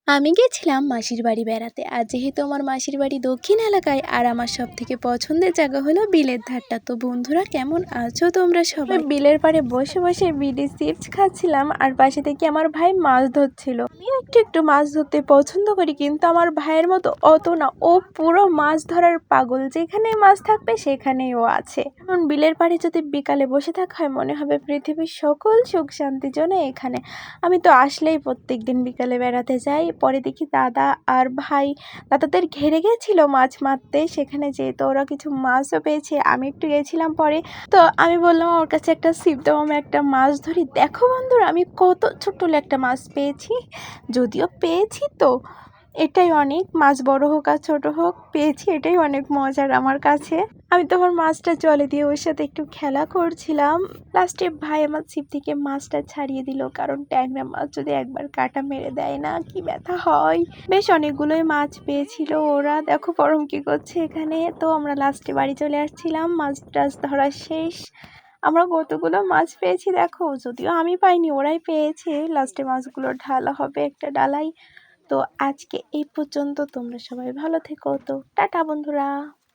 আমি গেছিলাম মাসির বাড়ি বেড়াতে। আর যেহেতু আমার মাসির বাড়ি দক্ষিণ এলাকায়, আর আমার সব থেকে পছন্দের জায়গা হলো বিলের ধারটা। তো বন্ধুরা, কেমন আছো তোমরা সবাই? বিলের পাড়ে বসে বসে বিডি চিপস খাচ্ছিলাম, আর পাশে থেকে আমার ভাই মাছ ধরছিল। আমি একটু একটু মাছ ধরতে পছন্দ করি, কিন্তু আমার ভাইয়ের মতো অত না। ও পুরো মাছ ধরার পাগল, যেখানে মাছ থাকবে সেখানেই ও আছে। এখন বিলের পাড়ে যদি বিকালে বসে থাকা হয়, মনে হবে পৃথিবীর সকল সুখ শান্তি জন্য এখানে। আমি তো আসলেই প্রত্যেকদিন বিকালে বেড়াতে যাই। পরে দেখি দাদা আর ভাই, দাদাদের ঘেরে গেছিল মাছ মারতে। সেখানে যেহেতু ওরা কিছু মাছও পেয়েছে, আমি একটু গেছিলাম পরে। তো আমি বললাম ওর কাছে একটা ছিপ দাও, আমি একটা মাছ ধরি। দেখো বন্ধুরা, আমি কত ছোট্ট একটা মাছ পেয়েছি। যদিও পেয়েছি, তো এটাই অনেক। মাছ বড় হোক আর ছোট হোক, পেয়েছি, এটাই অনেক মজার আমার কাছে। আমি তখন মাছটা জলে দিয়ে ওর সাথে একটু খেলা করছিলাম। লাস্টে ভাই আমার ছিপ থেকে মাছটা ছাড়িয়ে দিল, কারণ ট্যাংরা মাছ যদি একবার কাঁটা মেরে দেয় না, কি ব্যথা হয়। বেশ অনেকগুলোই মাছ পেয়েছিল ওরা। দেখো পরম কি করছে এখানে। তো আমরা লাস্টে বাড়ি চলে আসছিলাম, মাছ টাছ ধরা শেষ। আমরা কতগুলো মাছ পেয়েছি দেখো, যদিও আমি পাইনি, ওরাই পেয়েছে। লাস্টে মাছগুলো ঢালা হবে একটা ডালাই। তো আজকে এই পর্যন্ত। তোমরা সবাই ভালো থেকো। তো টাটা বন্ধুরা।